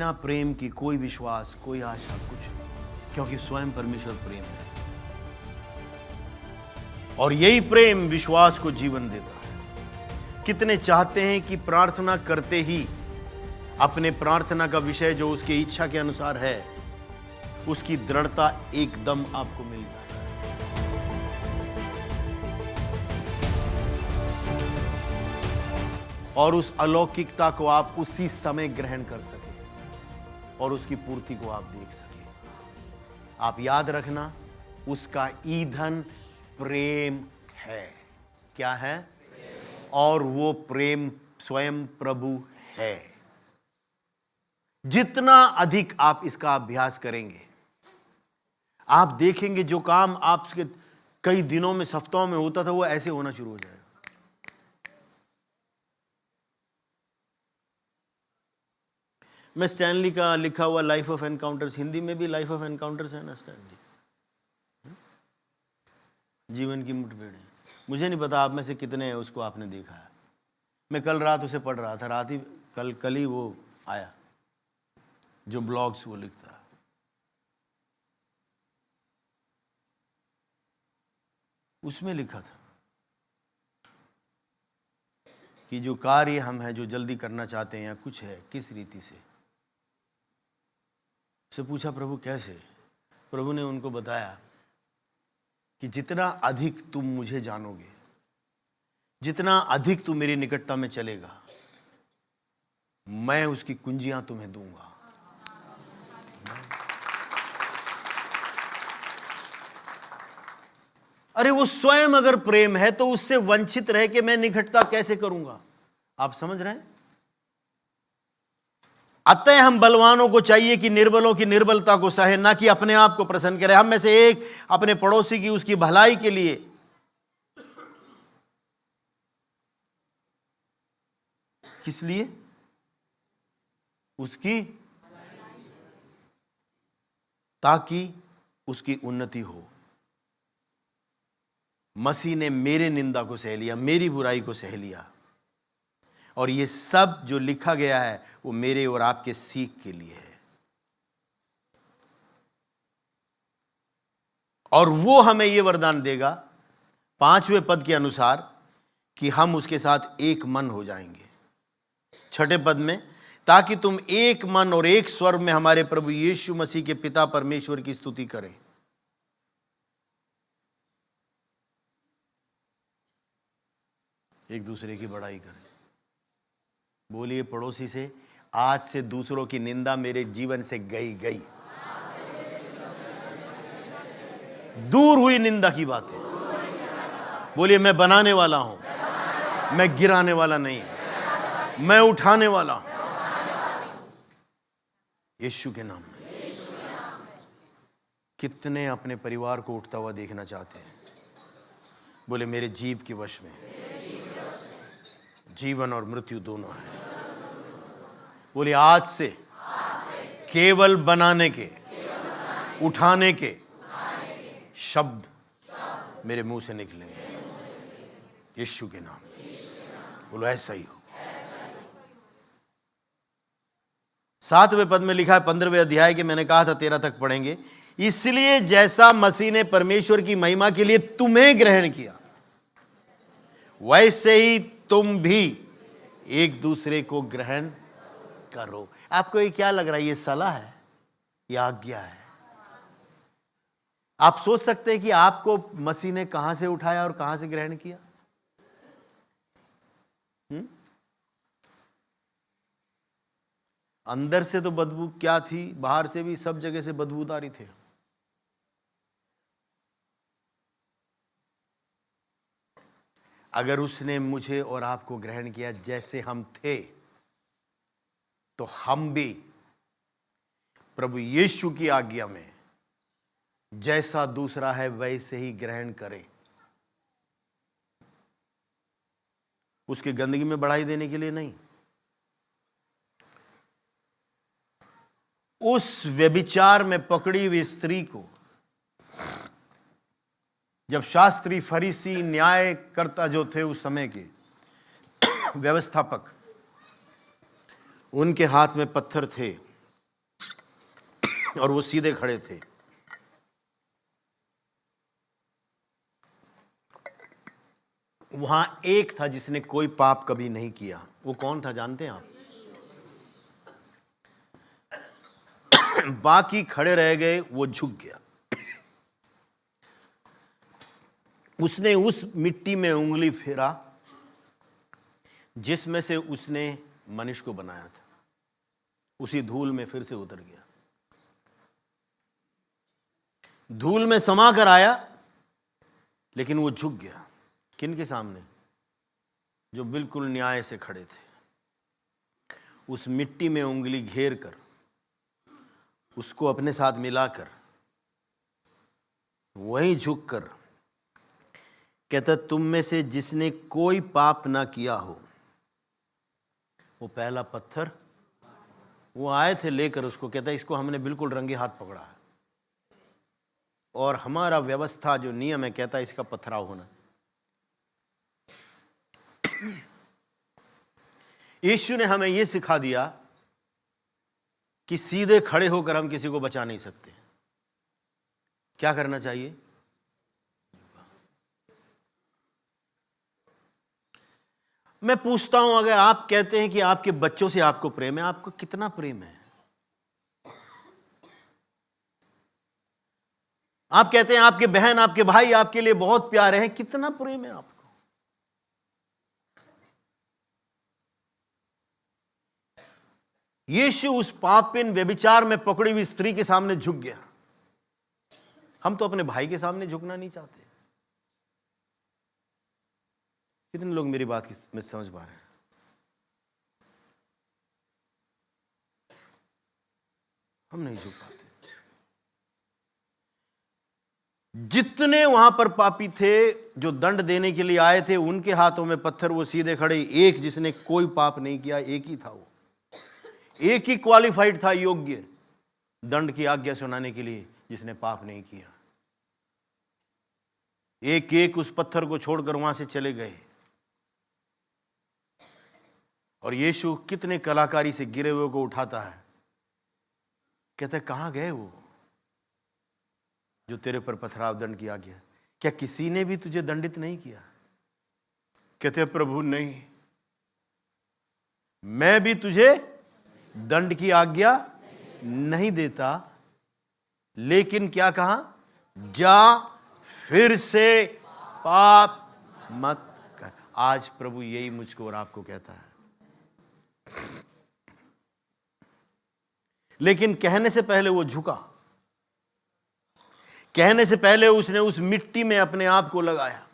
बिना प्रेम की कोई विश्वास, कोई आशा, कुछ नहीं, क्योंकि स्वयं परमेश्वर प्रेम है और यही प्रेम विश्वास को जीवन देता है। कितने चाहते हैं कि प्रार्थना करते ही अपने प्रार्थना का विषय जो उसकी इच्छा के अनुसार है उसकी दृढ़ता एकदम आपको मिल जाए और उस अलौकिकता को आप उसी समय ग्रहण कर सके और उसकी पूर्ति को आप देख सके। आप याद रखना, उसका ईंधन प्रेम है। क्या है? और वो प्रेम स्वयं प्रभु है। जितना अधिक आप इसका अभ्यास करेंगे, आप देखेंगे जो काम आपके कई दिनों में, हफ्तों में होता था, वो ऐसे होना शुरू हो जाएगा। मैं स्टैनली का लिखा हुआ लाइफ ऑफ एनकाउंटर्स, हिंदी में भी लाइफ ऑफ एनकाउंटर्स है ना स्टैनली, जीवन की मुठभेड़ें। मुझे नहीं पता आप में से कितने हैं उसको आपने देखा है। मैं कल रात उसे पढ़ रहा था, रात ही कल ही वो आया जो ब्लॉग्स वो लिखता है। उसमें लिखा था कि जो कार्य हम है, जो जल्दी करना चाहते हैं या कुछ है, किस रीति से पूछा प्रभु कैसे। प्रभु ने उनको बताया कि जितना अधिक तुम मुझे जानोगे, जितना अधिक तुम मेरी निकटता में चलेगा, मैं उसकी कुंजियां तुम्हें दूंगा। अरे वो स्वयं अगर प्रेम है तो उससे वंचित रह के मैं निकटता कैसे करूंगा? आप समझ रहे हैं? अतः हम बलवानों को चाहिए कि निर्बलों की निर्बलता को सहे, ना कि अपने आप को प्रसन्न करे। हम में से एक अपने पड़ोसी की, उसकी भलाई के लिए किस लिए? उसकी, ताकि उसकी उन्नति हो। मसीह ने मेरे निंदा को सह लिया, मेरी बुराई को सह लिया, और ये सब जो लिखा गया है वो मेरे और आपके सीख के लिए है। और वो हमें ये वरदान देगा 5वें पद के अनुसार कि हम उसके साथ एक मन हो जाएंगे। 6ठे पद में, ताकि तुम एक मन और एक स्वर में हमारे प्रभु यीशु मसीह के पिता परमेश्वर की स्तुति करें। एक दूसरे की बड़ाई करें। बोलिए पड़ोसी से, आज से दूसरों की निंदा मेरे जीवन से गई। दूर हुई निंदा की बात है। बोलिए मैं बनाने वाला हूं, मैं गिराने वाला नहीं, मैं उठाने वाला हूं, यीशु के नाम में। कितने अपने परिवार को उठता हुआ देखना चाहते हैं? बोले मेरे जीव के वश में जीवन और मृत्यु दोनों है। बोले आज से केवल बनाने के, उठाने के शब्द मेरे मुंह से निकलेंगे, यीशु के नाम। बोलो ऐसा ही हो। 7वें पद में लिखा है, 15वें अध्याय के, मैंने कहा था 13 तक पढ़ेंगे। इसलिए जैसा मसीह ने परमेश्वर की महिमा के लिए तुम्हें ग्रहण किया, वैसे ही तुम भी एक दूसरे को ग्रहण करो। आपको ये क्या लग रहा है? ये सलाह है या आज्ञा है? आप सोच सकते हैं कि आपको मसीह ने कहां से उठाया और कहां से ग्रहण किया? अंदर से तो बदबू क्या थी, बाहर से भी सब जगह से बदबूदारी थे। अगर उसने मुझे और आपको ग्रहण किया जैसे हम थे, तो हम भी प्रभु यीशु की आज्ञा में जैसा दूसरा है वैसे ही ग्रहण करें। उसके गंदगी में बढ़ाई देने के लिए नहीं। उस व्यभिचार में पकड़ी हुई स्त्री को जब शास्त्री, फरीसी, न्यायकर्ता जो थे उस समय के व्यवस्थापक, उनके हाथ में पत्थर थे और वो सीधे खड़े थे। वहां एक था जिसने कोई पाप कभी नहीं किया। वो कौन था जानते हैं आप? बाकी खड़े रह गए, वो झुक गया। उसने उस मिट्टी में उंगली फेरा जिसमें से उसने मनुष्य को बनाया था, उसी धूल में फिर से उतर गया। धूल में समा कर आया, लेकिन वो झुक गया। किन के सामने? जो बिल्कुल न्याय से खड़े थे। उस मिट्टी में उंगली घेर कर, उसको अपने साथ मिलाकर, वहीं झुक कर कहता, तुम में से जिसने कोई पाप ना किया हो वो पहला पत्थर। वो आए थे लेकर उसको, कहता इसको हमने बिल्कुल रंगे हाथ पकड़ा है और हमारा व्यवस्था जो नियम है कहता है इसका पथराव होना। यीशु ने हमें यह सिखा दिया कि सीधे खड़े होकर हम किसी को बचा नहीं सकते। क्या करना चाहिए? मैं पूछता हूं, अगर आप कहते हैं कि आपके बच्चों से आपको प्रेम है, आपको कितना प्रेम है? आप कहते हैं आपके बहन आपके भाई आपके लिए बहुत प्यारे हैं, कितना प्रेम है आपको? यीशु उस पापिन व्यभिचार में पकड़ी हुई स्त्री के सामने झुक गया। हम तो अपने भाई के सामने झुकना नहीं चाहते। कितने लोग मेरी बात में समझ पा रहे हैं? हम नहीं झुक पाते। जितने वहां पर पापी थे जो दंड देने के लिए आए थे, उनके हाथों में पत्थर, वो सीधे खड़े। एक जिसने कोई पाप नहीं किया, एक ही था। वो एक ही क्वालिफाइड था, योग्य दंड की आज्ञा सुनाने के लिए, जिसने पाप नहीं किया। एक एक उस पत्थर को छोड़कर वहां से चले गए। और यीशु कितने कलाकारी से गिरे हुए को उठाता है। कहते कहां गए वो जो तेरे पर पथराव दंड की आज्ञा? क्या किसी ने भी तुझे दंडित नहीं किया? कहते प्रभु नहीं, मैं भी तुझे दंड की आज्ञा नहीं देता, लेकिन क्या कहा? जा फिर से पाप मत कर। आज प्रभु यही मुझको और आपको कहता है। लेकिन कहने से पहले वो झुका। कहने से पहले उसने उस मिट्टी में अपने आप को लगाया।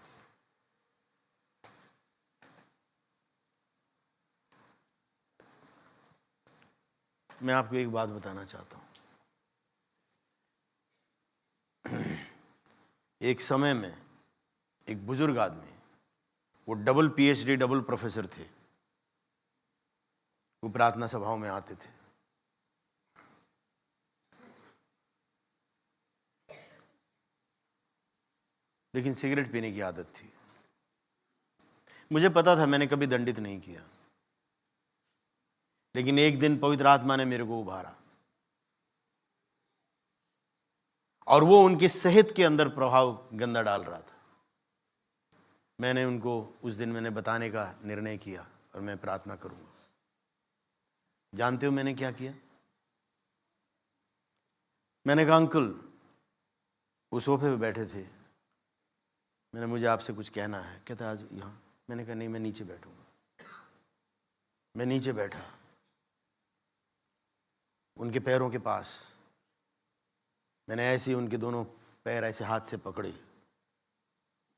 मैं आपको एक बात बताना चाहता हूं। एक समय में एक बुजुर्ग आदमी, वो डबल पीएचडी डबल प्रोफेसर थे, वो प्रार्थना सभाओं में आते थे। लेकिन सिगरेट पीने की आदत थी। मुझे पता था मैंने कभी दंडित नहीं किया, लेकिन एक दिन पवित्र आत्मा ने मेरे को उभारा और वो उनकी सेहत के अंदर प्रभाव गंदा डाल रहा था। मैंने उनको उस दिन मैंने बताने का निर्णय किया और मैं प्रार्थना करूंगा। जानते हो मैंने क्या किया? मैंने कहा अंकल, वो सोफे पे बैठे थे, मैंने मुझे आपसे कुछ कहना है। कहता आज यहाँ। मैंने कहा नहीं, मैं नीचे बैठूंगा। मैं नीचे बैठा उनके पैरों के पास। मैंने ऐसे ही उनके दोनों पैर ऐसे हाथ से पकड़े,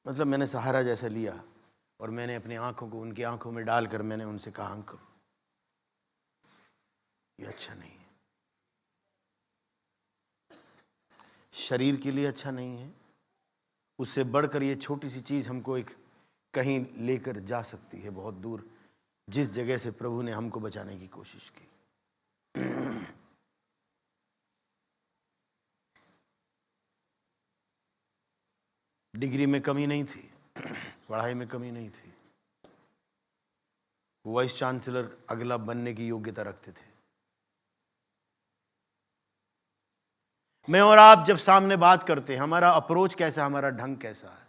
मतलब मैंने सहारा जैसा लिया, और मैंने अपनी आंखों को उनकी आंखों में डालकर मैंने उनसे कहा अंकल ये अच्छा नहीं है, शरीर के लिए अच्छा नहीं है। उससे बढ़कर ये छोटी सी चीज हमको एक कहीं लेकर जा सकती है बहुत दूर, जिस जगह से प्रभु ने हमको बचाने की कोशिश की। डिग्री में कमी नहीं थी, पढ़ाई में कमी नहीं थी। वाइस चांसलर अगला बनने की योग्यता रखते थे। मैं और आप जब सामने बात करते हैं, हमारा अप्रोच कैसा, हमारा ढंग कैसा है?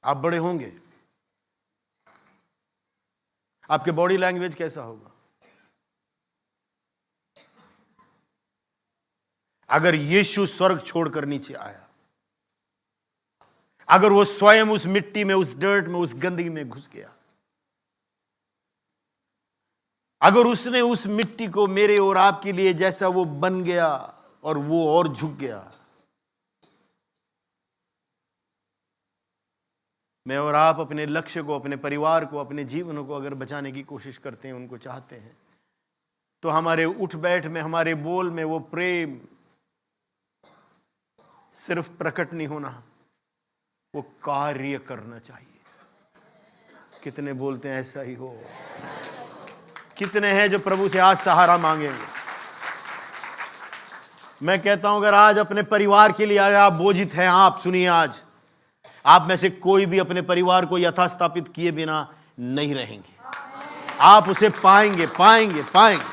आप बड़े होंगे, आपके बॉडी लैंग्वेज कैसा होगा? अगर यीशु स्वर्ग छोड़कर नीचे आया, अगर वो स्वयं उस मिट्टी में, उस डर्ट में, उस गंदगी में घुस गया, अगर उसने उस मिट्टी को मेरे और आपके लिए, जैसा वो बन गया और वो और झुक गया, मैं और आप अपने लक्ष्य को, अपने परिवार को, अपने जीवन को अगर बचाने की कोशिश करते हैं, उनको चाहते हैं, तो हमारे उठ बैठ में, हमारे बोल में वो प्रेम सिर्फ प्रकट नहीं होना, वो कार्य करना चाहिए। कितने बोलते हैं ऐसा ही हो? कितने हैं जो प्रभु से आज सहारा मांगेंगे? मैं कहता हूं, अगर आज अपने परिवार के लिए अगर आप बोझित हैं, आप सुनिए, आज आप में से कोई भी अपने परिवार को यथास्थापित किए बिना नहीं रहेंगे। आप उसे पाएंगे, पाएंगे, पाएंगे।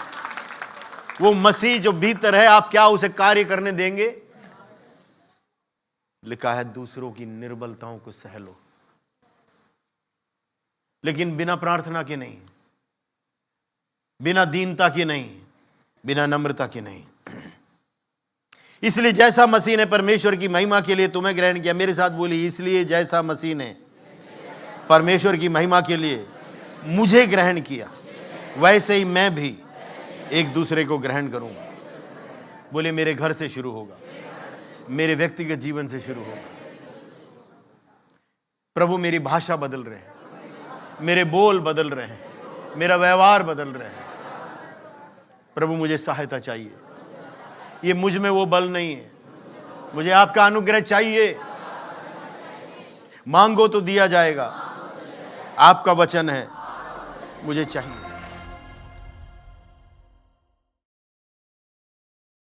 वो मसीह जो भीतर है, आप क्या उसे कार्य करने देंगे? लिखा है, दूसरों की निर्बलताओं को सह लो, लेकिन बिना प्रार्थना के नहीं, बिना दीनता के नहीं, बिना नम्रता के नहीं। इसलिए जैसा मसीह ने परमेश्वर की महिमा के लिए तुम्हें ग्रहण किया, मेरे साथ बोली, इसलिए जैसा मसीह ने परमेश्वर की महिमा के लिए मुझे ग्रहण किया, वैसे ही मैं भी एक दूसरे को ग्रहण करूंगा। बोले, मेरे घर से शुरू होगा, मेरे व्यक्तिगत जीवन से शुरू होगा। प्रभु, मेरी भाषा बदल रहे हैं, मेरे बोल बदल रहे हैं, मेरा व्यवहार बदल रहे हैं। प्रभु, मुझे सहायता चाहिए। ये मुझ में वो बल नहीं है, मुझे आपका अनुग्रह चाहिए। मांगो तो दिया जाएगा, आपका वचन है, मुझे चाहिए।